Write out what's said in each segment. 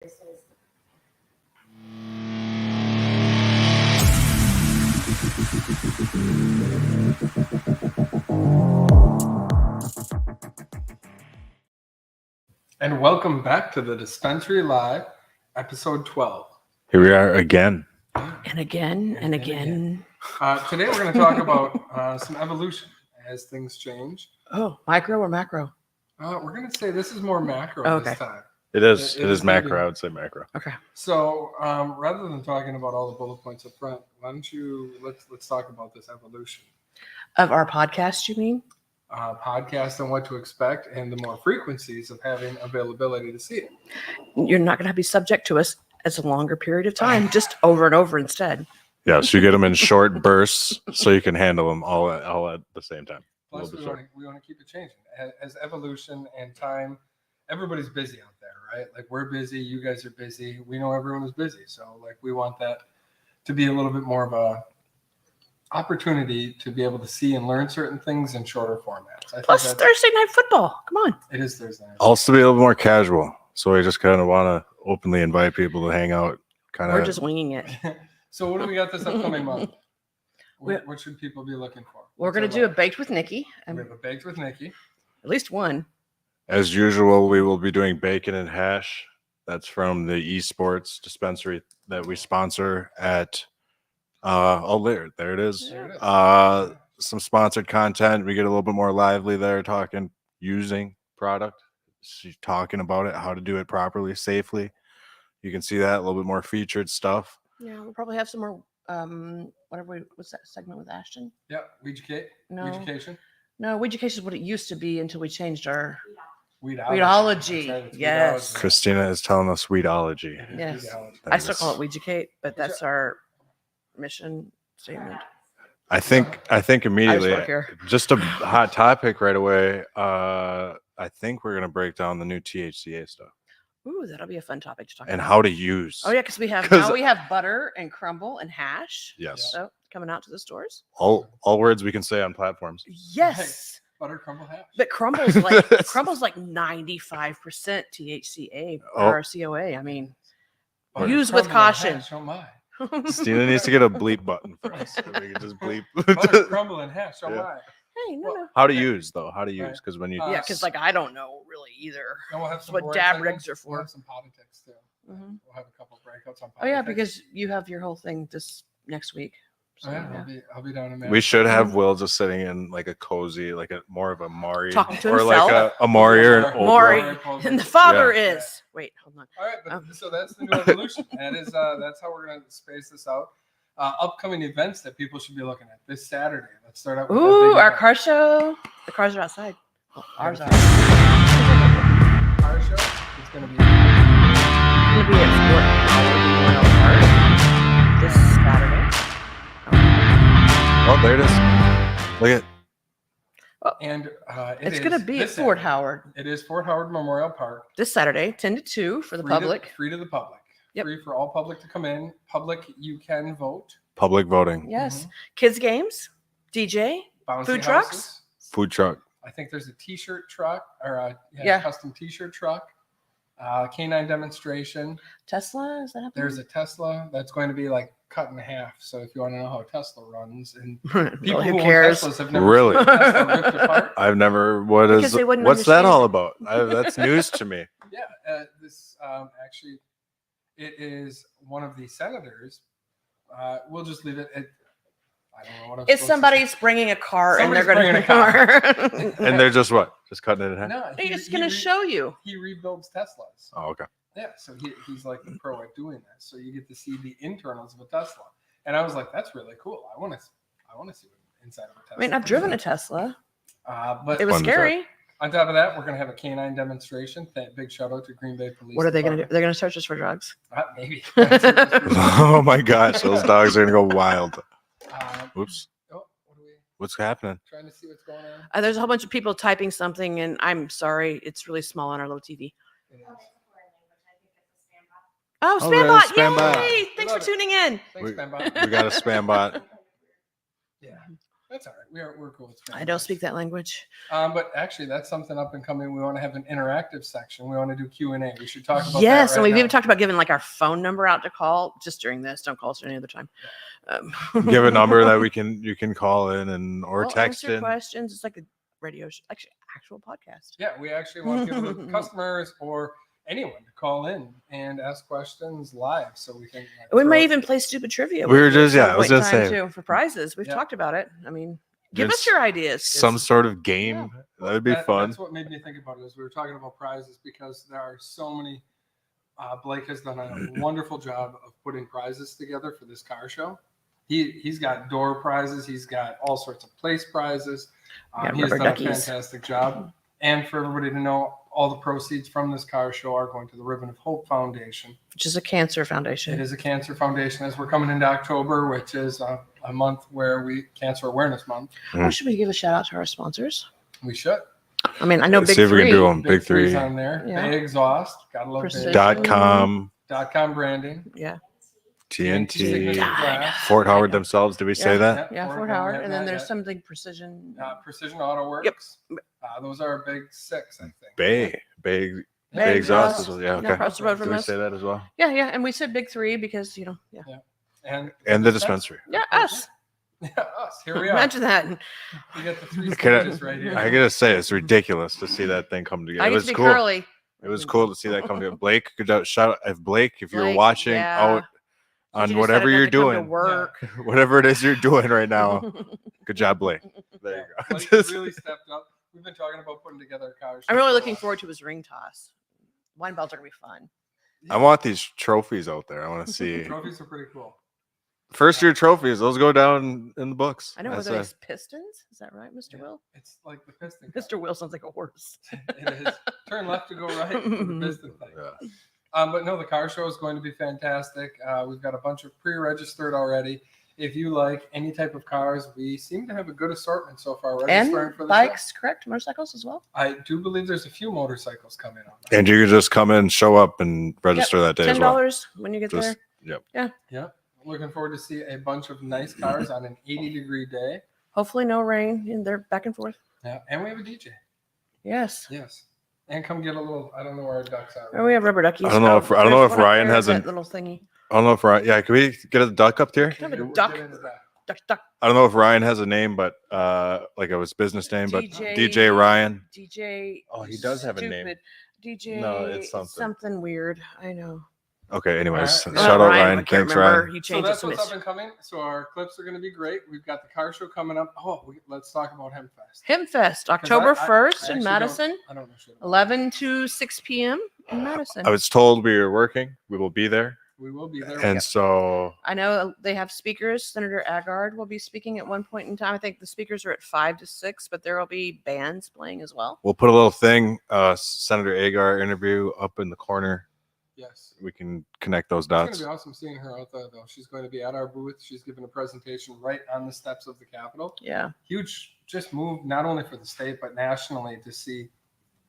And welcome back to the Dispensary Live, episode 12. Here we are again. And again. Today we're going to talk about some evolution as things change. Oh, micro or macro? We're going to say this is more macro this time. It is macro. I would say macro. Okay. So rather than talking about all the bullet points up front, why don't you let's talk about this evolution Of our podcast, you mean? podcast and what to expect and the more frequencies of having availability to see it. You're not going to be subject to us as a longer period of time, just over and over instead. Yeah, so you get them in short bursts so you can handle them all at the same time. Plus, we want to keep it changing. As evolution and time, everybody's busy out there, right? Like we're busy, you guys are busy. We know everyone is busy. So like we want that to be a little bit more of a opportunity to be able to see and learn certain things in shorter formats. Plus Thursday night football. Come on. It is Thursday night. Also be a little more casual. So we just kind of want to openly invite people to hang out. We're just winging it. So what do we got this upcoming month? What should people be looking for? We're going to do a Baked with Nikki. We have a Baked with Nikki. At least one. As usual, we will be doing bacon and hash. That's from the esports dispensary that we sponsor at there it is. There it is. Some sponsored content. We get a little bit more lively there, using product, talking about it, how to do it properly, safely. You can see that a little bit more featured stuff. Yeah, we'll probably have some more what's that segment with Ashton? Yeah, Weeducation. No, Weeducation is what it used to be until we changed our Weedology. Weedology. Yes. Christina is telling us weedology. Yes. Weedology. I still call it Weeducate, but that's our mission statement. I think immediately, work here. just a hot topic right away. I think we're gonna break down the new THCA stuff Ooh, that'll be a fun topic to talk and about. how to use. Oh yeah, because we have butter and crumble and hash. Yes. So coming out to the stores. All words we can say on platforms. Yes. Butter crumble hash. But crumbles like 95% THCA or COA. I mean, Butter use with crumble and caution. hash, oh my. Stina needs to get a bleep button for us. So we can just bleep. Butter crumble and hash, oh Yeah. my. Hey, no. How to use though? How to use? Right. Because when you Yeah, because I don't know really either. And we'll have That's some what board dab segments. rigs are We'll for. have some politics too. Mhm. We'll have a couple of breakouts on politics. Oh yeah, because you have your whole thing this next week. So, Oh, yeah, yeah. I'll be down in we should have Will just sitting in like a cozy, like a more of a Maury, Talking to or himself. like a Maury or an Maury. Oprah. And the father Yeah. is. Wait, hold on. All right, but Um. so that's the new evolution. That's how we're gonna space this out. Upcoming events that people should be looking at this Saturday. Let's start out with that Ooh, big our event. car show. The cars are outside. Oh, ours are. Car show is gonna be It's going to be at Fort Howard Memorial Park this Saturday. Oh, there it is. Look at. and It's going to be at this Fort Saturday. Howard It is Fort Howard Memorial Park. this Saturday, 10 to 2 for the public. Free to the public. Yep. Free for all public to come in. Public, you can vote. Public voting. Yes. Kids games, DJ, Bouncy Food trucks? houses. Food truck. I think there's a T-shirt truck or a Yeah. custom T-shirt truck. Canine demonstration. Tesla. Is that happening? There's a Tesla that's going to be like cut in half. So if you want to know how Tesla runs, and Well, people who who own cares? Teslas have never Really? seen a Tesla ripped apart. I've never. Because they wouldn't What's that understand all it. about? That's news to me. Yeah, this actually, it is one of the senators. We'll just leave it at. I don't know what I'm It's supposed to somebody's bringing a car and they're Somebody's going to bringing a car. And they're just what? Just cutting it in half. say. No, He's just going to show you. He rebuilds Teslas. Oh, okay. Yeah, so he's like the pro at doing that. So you get to see the internals of a Tesla, and I was like, that's really cool. I want to see what inside of a Tesla. I mean, I've driven a Tesla. But It was Fun to scary. on top of that, we're gonna have a canine demonstration. Big shout out to Green Bay Police. What are they going to do? Department. They're going to search us for drugs. Maybe. Oh my gosh, those dogs are gonna go wild. Oops. Oh, what are we What's happening? trying to see what's going on? There's a whole bunch of people typing something, and I'm sorry, it's really small on our little TV. Oh, Oh, spam there's bot! spam bot. Yay! Thanks for Love it. tuning in. Thanks, We Spambot. got a spam bot. Yeah. That's all right. We're cool with I don't speak that language. But actually, that's something up and coming. We want to have an interactive section. We want to do Q&A. We should talk about Yes, that and right we've even now. talked about giving like our phone number out to call just during this. Don't call us at any other time. Give a number that you can call in and or We'll text answer in. questions. It's like a radio show, actual podcast. Yeah, we actually want people, customers or anyone, to call in and ask questions live, so we can. We might even play stupid trivia. We were with you at just- yeah, some I was point in gonna time, say. too, for prizes. We've Yeah. talked about it. I mean, give us Just your ideas. Some It's- sort of game. That would be fun. That's what made me think about it. Is we were talking about prizes because there are so many. Blake has done a wonderful job of putting prizes together for this car show. He's got door prizes. He's got all sorts of place prizes. Yeah, He has rubber done a duckies. fantastic job. And for everybody to know, all the proceeds from this car show are going to the Ribbon of Hope Foundation. which is a cancer foundation. It is a cancer foundation as we're coming into October, which is a month where Cancer Awareness Month. Oh, should we give a shout out to our sponsors? We should. I mean, I know Let's Big see if we Three. can do them. Big Big Three's Three. on there. Yeah. Big Exhaust. Gotta love Precision. Big. .com, .com branding. Yeah. TNT, Signature God. Glass. Fort Howard themselves. Did we say Yeah. that? Yeah, Fort Howard. And then there's something precision. Precision Auto Works. Those are our big six, I think. Big Big exhaust. Exhaust. Yeah, okay. Across the road Did from we us. say that as well? Yeah, yeah. And we said Big Three because, yeah. And The dispensary. Yeah, us. Yeah, us. Here we are. Imagine that. We got the three Could I- stages right here. I gotta say, it's ridiculous to see that thing come together. I It get was to be cool. curly. It was cool to see that come together. Blake, good job. Shout out if Blake, if you're Blake, watching yeah. out You on decided whatever not you're to come to doing, work. whatever it is you're doing right now, good job, Blake. There you go. Blake Just- really stepped up. We've been talking about putting together a car show. I'm really for a looking while. forward to his ring toss. Wine belts are going to be fun. I want these trophies out there. I want to see Trophies are pretty cool. first year trophies. Those go down in the books. I know. That's Were it. those pistons? Is that right, Mr. Yeah. Will? It's like the piston. car. Mr. Will sounds like a horse. It is. Turn left to go right for the piston thing. Yeah. But no, the car show is going to be fantastic. We've got a bunch of pre-registered already. If you like any type of cars, we seem to have a good assortment so far. Registering And for the bikes, correct? Motorcycles as well? show. I do believe there's a few motorcycles coming on. And you can just come in, show up, and register that day as well. $10 when you get Just there. yep. Yeah, looking forward to see a bunch of nice cars on an 80-degree day. Hopefully no rain. And they're back and forth. Yeah, and we have a DJ. Yes. Yes, and come get a little. I don't know where our ducks are. Oh, we have rubber duckies. I don't know if- I don't know there's if one up Ryan there, has that an- little thingy. I don't know if Ryan. Yeah, can we get a duck up here? Can I have a We're duck? getting into that. Duck. I don't know if Ryan has a name, but like it was business name, but DJ Ryan. DJ. Oh, he does have a name. stupid. DJ. No, it's something. Something weird. I know. Okay. Anyways, All right. shout out Ryan. I can't Thanks, remember. Ryan. He So changed it that's to what's up Miss and coming. So our clips are going to be great. We've got the car show coming up. Oh, let's talk about Hempfest. Hempfest, October I 1st actually in Madison, I don't know shit about 11 to 6 p.m. in Madison. I was told we were working. We will be there, it. We will be there. and so I know they have speakers. Senator Agard will be speaking at one point in time. I think the speakers are at 5 to 6, but there will be bands playing as well. we'll put a little thing, Senator Agar interview up in the corner. Yes. We can connect those It's going dots. to be awesome seeing her out there, though. She's going to be at our booth. She's giving a presentation right on the steps of the Capitol. Yeah. Huge just move, not only for the state, but nationally to see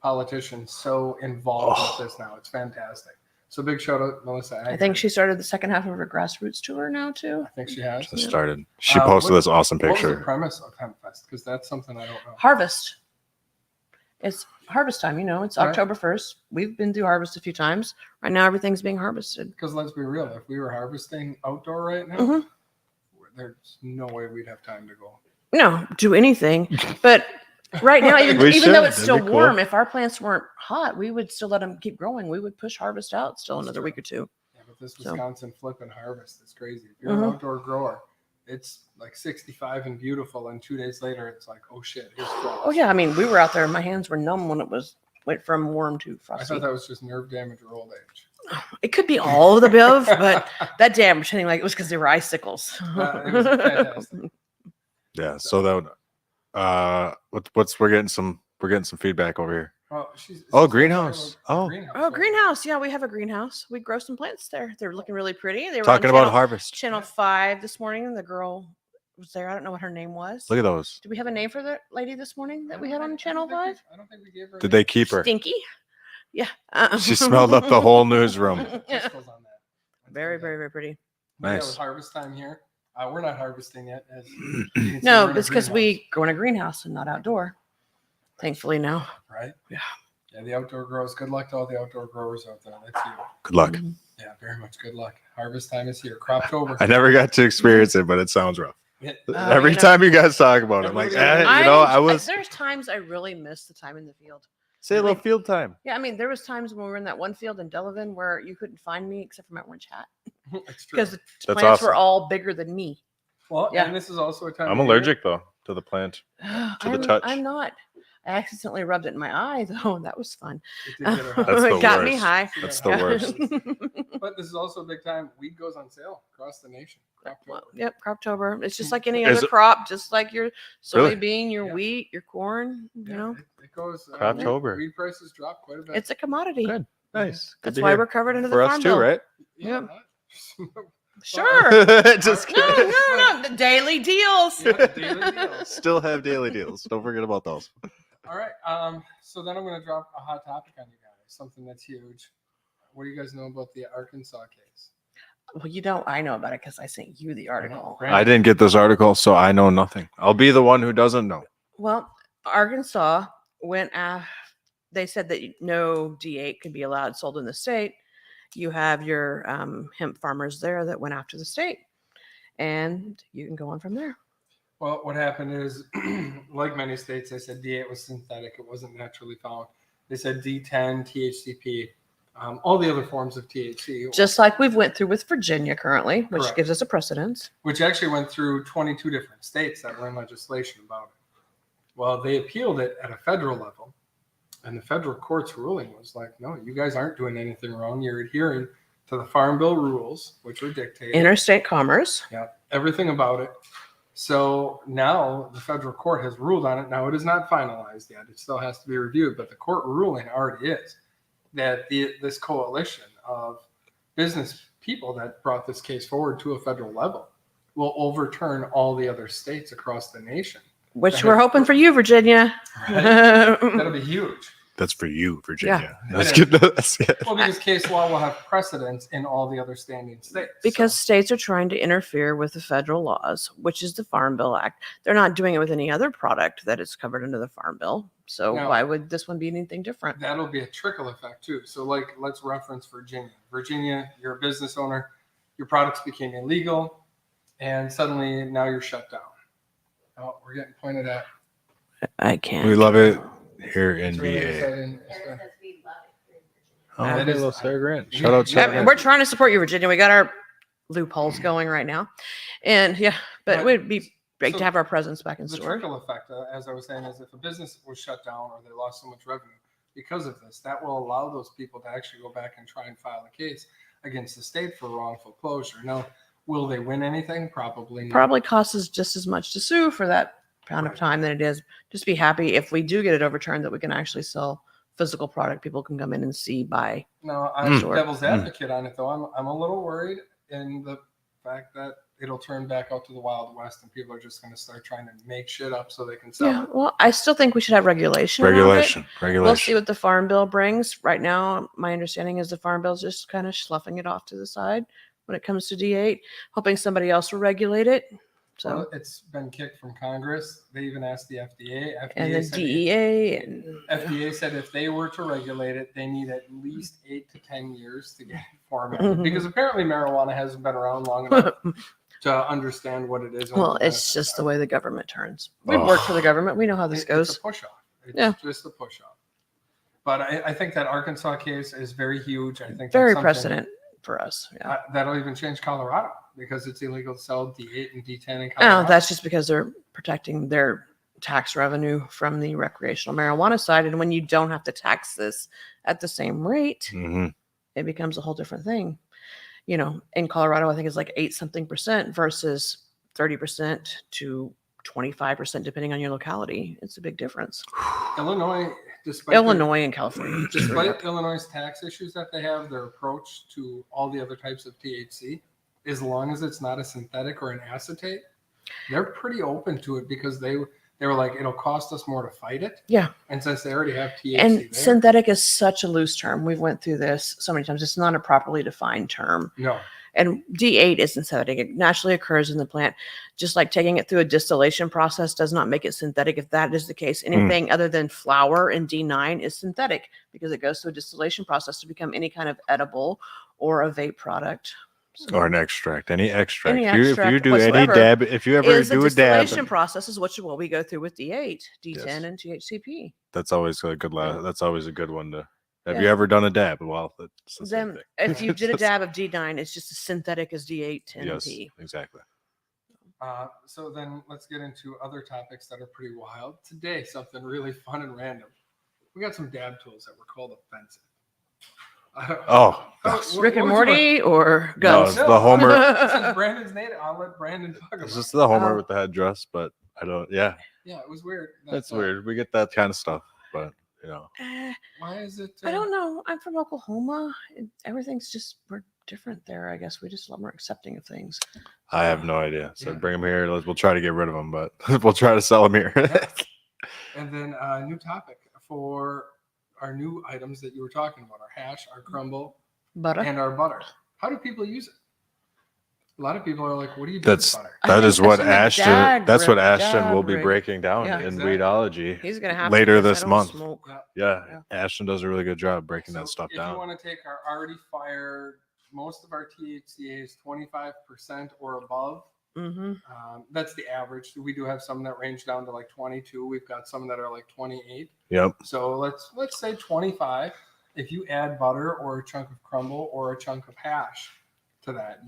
politicians so involved with this now. It's fantastic. So big shout out, Melissa. I think she started the second half of her grassroots tour now, too. I think she has. Just started. She Uh, posted what- this awesome What was the picture. premise of Hempfest? Because that's something I don't know. Harvest. It's harvest time, It's Right. October 1st. We've been through harvest a few times. Right now, everything's being harvested. Because let's be real, if we were harvesting outdoor right now, Mhm. there's no way we'd have time to go. No, do anything. But right now, even, We even though should. it's That'd still be cool. warm, if our plants weren't hot, we would still let them keep growing. We would push harvest out still another week or two. Yeah, but this So- Wisconsin flip and harvest is crazy. If you're an Mhm. outdoor grower, it's like 65 and beautiful, and 2 days later, it's like, oh shit, here's frost. Oh yeah, I mean, we were out there. My hands were numb when it went from warm to I frosty. thought that was just nerve damage or old age. It could be all of the above, but that day I'm pretending like it was because they were icicles. It was fantastic. Yeah. So that would, we're getting some feedback over here. Oh, Oh, greenhouse. Oh. Oh, greenhouse. Yeah, we have a greenhouse. We grow some plants there. They're looking really pretty. They were Talking on about channel, harvest. channel 5 this morning, and the girl was there. I don't know what her name was. Look at those. Do we have a name for the lady this morning that we had on channel 5? I don't think we gave her. a Did name. they keep her? Stinky. Yeah. She smelled up the whole newsroom. Crystals on that. That's Very, pretty very, good. very pretty. But yeah, Nice. with harvest time here, We're not harvesting yet. As you can see, No, we're in a it's because greenhouse, we grow in a greenhouse and not outdoor. Thankfully now. right? Yeah. Yeah, the outdoor growers. Good luck to all the outdoor growers out there. That's you. Good luck. Mhm. Yeah, very much good luck. Harvest time is here. Croptober. I never got to experience it, but it sounds rough. Yeah. Every you know- time you guys talk about it, I'm like, Everybody- I was There's times I really miss the time in the field. say a little field time. Yeah, I mean, there was times when we were in that one field in Delavan where you couldn't find me except for my orange hat It's true. because the That's plants were awesome. all bigger than me. Well, Yeah. and this is also a time. I'm of year- allergic though to the plant. I'm, the touch. I'm not. I accidentally rubbed it in my eye though, and that was fun. It did get her hot. That's the it got me worst. high. That's Yeah. the worst. But this is also a big time. Wheat goes on sale across the nation. Croptober. Well, yep, Croptober. It's just like any Is other it- crop, just like your Really? soybean, your Yeah. wheat, your corn. You Yeah, know, it goes. Croptober. Wheat prices drop quite a bit. it's a commodity. Good. Nice. Good That's to why hear. we're covered under for the us farm too, bill. right? Yeah. Sure. Just No, kidding. no, the daily deals. Yeah, daily deals. Still have daily deals. Don't forget about those. All right. So then I'm going to drop a hot topic on you guys. Something that's huge. What do you guys know about the Arkansas case? Well, you don't. I know about it because I sent you the article. Right. I didn't get this article, so I know nothing. I'll be the one who doesn't know. Well, Arkansas went after. They said that no D8 could be allowed sold in the state. You have your hemp farmers there that went after the state, and you can go on from there. Well, what happened is, like many states, they said D8 was synthetic. It wasn't naturally found. They said D10, THCP, all the other forms of THC, Just like we've went through with Virginia currently, which Correct. gives us a precedence. which actually went through 22 different states that were in legislation about it. Well, they appealed it at a federal level, and the federal court's ruling was like, no, you guys aren't doing anything wrong. You're adhering to the Farm Bill rules, which were dictated. Interstate commerce. Yeah, everything about it. So now the federal court has ruled on it. Now it is not finalized yet. It still has to be reviewed, but the court ruling already is that this coalition of business people that brought this case forward to a federal level will overturn all the other states across the nation. Which we're hoping for you, Virginia. Right? That'll be huge. That's for you, Virginia. Yeah. That's good. That's it. Well, because case law will have precedence in all the other standing states. Because So- states are trying to interfere with the federal laws, which is the Farm Bill Act. They're not doing it with any other product that is covered under the Farm Bill. So No. why would this one be anything different? that'll be a trickle effect too. So like, let's reference Virginia. Virginia, you're a business owner, your products became illegal, and suddenly now you're shut down. Oh, we're getting pointed at. I can't. We love it here in It's really VA. exciting. Oh, That okay, is- little Sarah Grant. Shout out Yeah, Sarah and Grant. we're trying to support you, Virginia. We got our loopholes going right now. And yeah, but But- it would be great so to have our presence back in The store. trickle effect, as I was saying, is if a business was shut down or they lost so much revenue because of this, that will allow those people to actually go back and try and file a case against the state for wrongful closure. Now, will they win anything? Probably not. Probably costs us just as much to sue for that amount of Right. time than it is. Just be happy if we do get it overturned that we can actually sell physical product. People can come in and see, buy. No, I'm Mm. devil's advocate on it though. I'm a little worried in the fact that it'll turn back out to the Wild West and people are just going to start trying to make shit up so they can sell Yeah, it. well, I still think we should have regulation. around it. Regulation. We'll see Regulation. what the Farm Bill brings. Right now, my understanding is the Farm Bill's just kind of sloughing it off to the side when it comes to D8, hoping somebody else will regulate it. So, Well, it's been kicked from Congress. They even asked the FDA. and the said DEA and FDA said if they were to regulate it, they need at least 8 to 10 years to get it formatted because apparently marijuana hasn't been around long enough to understand what it is. and well, what the it's benefits just are. the way the government turns. We've worked for the government. We know how this It's goes. a push off. It's Yeah. just a push off. But I think that Arkansas case is very huge. I think that's Very something, precedent for us. Yeah. that'll even change Colorado because it's illegal to sell D8 and D10 in Oh, Colorado. that's just because they're protecting their tax revenue from the recreational marijuana side. And when you don't have to tax this at the same rate, hmm it becomes a whole different thing. You know, in Colorado, I think it's like 8% versus 30% to 25%, depending on your locality. It's a big difference. Illinois, despite their- Illinois and California. despite Illinois' tax issues that they have, their approach to all the other types of THC, as long as it's not a synthetic or an acetate, they're pretty open to it because they they were like, it'll cost us more to fight it. Yeah. And since they already have THC And there, synthetic is such a loose term. We've went through this so many times. It's not a properly defined term. no. And D8 is synthetic. It naturally occurs in the plant. Just like taking it through a distillation process does not make it synthetic. If that is the case, anything other than flour and D9 is synthetic because it goes through a distillation process to become any kind of edible or a vape product. So Or an extract, any extract. Any if you extract do any whatsoever dab, if you ever is a do a dab, distillation process is what we go through with D8, D10, Yes. and THCP. that's always a good. Yeah. That's always a good one to. Have Yeah. you ever done a dab? Well, that's the same Then thing. if you did a dab of D9, it's just as synthetic as D8, 10, and Yes, P. exactly. So then let's get into other topics that are pretty wild. Today, something really fun and random. We got some dab tools that were called offensive. Oh, Rick and what was Morty or No, Guns? it's the Homer. Since Brandon's named it, I'll let Brandon talk about It's it. just the Homer Oh. with the headdress, but I don't. Yeah, Yeah, it was weird. that's weird. We get that kind of stuff, but you know, Why is it? I don't know. I'm from Oklahoma. Everything's just we're different there. I guess we just a lot more accepting of things. I have no idea. So Yeah. bring them here. We'll try to get rid of them, but we'll try to sell them here. Yeah. And then a new topic for our new items that you were talking about: our hash, our crumble, Butter. and our butter. How do people use it? A lot of people are like, "What do you do That's with butter?" I that think is what that's in the Ashton. jag That's what rig- Ashton will jag be rig. breaking down Yeah. in Exactly. weedology. He's gonna have later to, 'cause this I don't month. smoke. Yeah. Yeah, Ashton does a really good job breaking So that stuff if down. you want to take our already fired, most of our THCA is 25% or above. Mm-hmm. That's the average. We do have some that range down to like 22. We've got some that are like 28. Yep. So let's say 25. If you add butter or a chunk of crumble or a chunk of hash to that,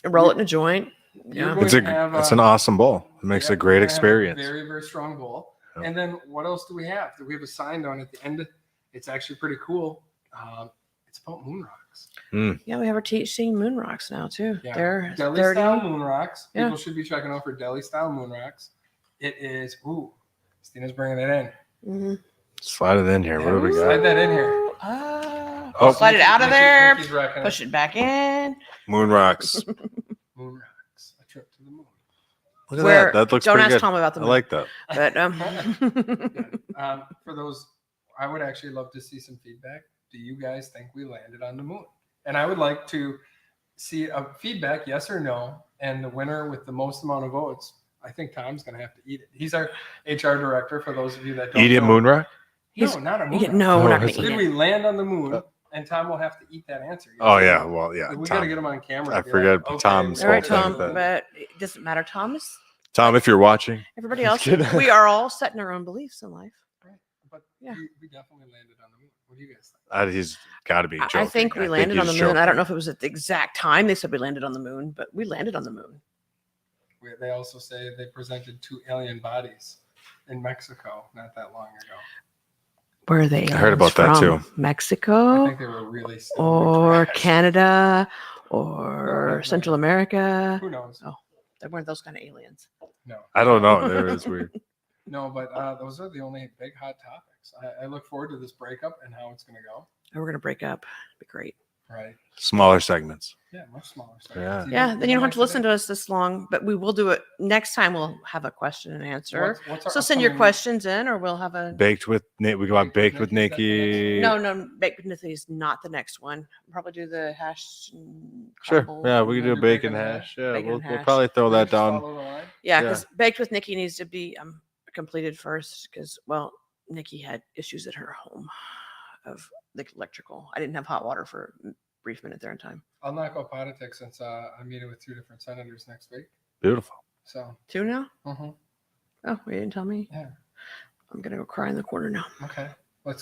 Roll it in a joint. You're Yeah. going It's to have it's an awesome bowl. It makes yeah, a great you're gonna have a experience. very, very strong bowl. Yep. And then what else do we have? We have a sign down at the end. It's actually pretty cool. It's about moon rocks. Yeah, we have our THC moon rocks now too. Yeah. They're Deli 30. style moon rocks. Yeah. People should be checking out for deli style moon rocks. It is, Stina's bringing it in. Mm-hmm. Slide it in here. What do we Slide got? that in here. Slide it out of there. Nikki's rocking Push it back in. Moon rocks. Moon rocks. A trip to the moon. Look at Where- that. That looks Don't pretty ask good. Tom about the I moon. like that. But For those, I would actually love to see some feedback. Do you guys think we landed on the moon? And I would like to see a feedback, yes or no. And the winner with the most amount of votes, I think Tom's going to have to eat it. He's our HR director. For those of you that don't Eat it, know. moon rock. No, not a moon. rock. no, we're not Oh, gonna it's- eat Did it. we land on the moon? And Tom will have to eat that answer. yes Oh or yeah. no? Well, yeah. We got to Tom. get him on camera. I to be forget like, okay, Tom's All right, whole Tom. thing. But it doesn't matter, Thomas. Tom, if you're watching, Everybody Just else, kidding. we are all set in our own beliefs in life. But Yeah. we definitely landed on the moon. What do you guys think? he's got to be joking. I think we landed on the he's moon. I don't know joking. if it was at the exact time they said we landed on the moon, but we landed on the moon. They also say they presented 2 alien bodies in Mexico not that long ago. Where are they? I heard about that, too. I Mexico think they were really still or trash. Canada No, or no. Central America. Who knows? Oh. They weren't those kind of aliens. No. I don't know. It is weird. No, but those are the only big hot topics. I look forward to this breakup and how it's going to go. And we're gonna break up. Be great. Right. Smaller segments. Yeah, much smaller. Yeah. Yeah, then you don't have to listen to us this long, but we will do it next time. We'll have a question and answer. So send your questions in, or we'll have a. Baked with Nick. We got baked with Nikki. No, baked with Nikki is not the next one. Probably do the hash. And Sure. crumble. Yeah, we can do do bacon bacon hash. Yeah, Bacon we'll hash. probably throw that down. Yeah, Yeah. because baked with Nikki needs to be completed first. Because Nikki had issues at her home of the electrical. I didn't have hot water for a brief minute there in time. I'll not go politics since I'm meeting with 2 different senators next week. Beautiful. So, 2 now? mhm. Oh, you didn't tell me. Yeah. I'm gonna go cry in the corner now. Okay.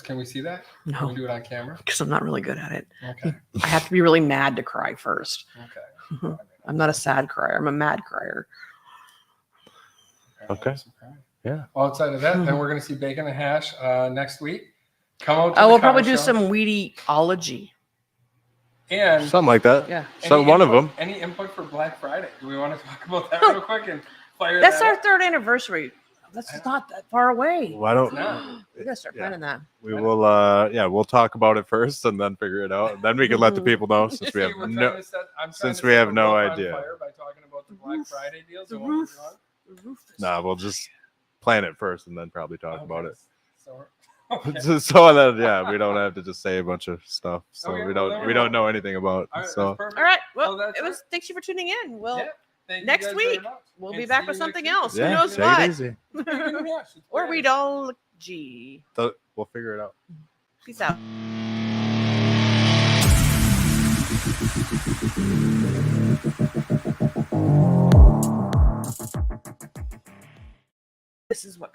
Can we see that? Can No, we do it on camera? because I'm not really good at it. Okay. I have to be really mad to cry first. Okay. I'm not a sad crier. I'm a mad crier. Okay. Yeah. Well, outside of that, then we're going to see Bacon and Hash next week. Come out. To Oh, the we'll probably cow do show. some weediology. And Something like that. Yeah. So any one of input- them. Any input for Black Friday? Do we want to talk about that real quick and fire That's that our up? 3rd anniversary. That's not that far away. Why don't No. We gotta start Yeah. planning that. we will? We'll talk about it first and then figure it out, and then we can let the people know since we See, have we're no. trying to set- I'm trying since to we set have the no roof on idea. fire by talking about the Black roof- Friday deals The and what we're roof. doing. The roof is- Nah, we'll just plan it first and then probably talk Okay. about it. So, okay. So then, yeah, we don't have to just say a bunch of stuff. So Okay, we well, don't then we we don't won't. know anything about. All right, So that's perfect. All right. Well, Well, that's it was. Thanks you for tuning in. We'll Yeah, thank you next guys very week, much. we'll And be see back you with next something week. else. Who yeah, knows take what? it easy. Or weedology. We'll figure it out. Peace out. This is what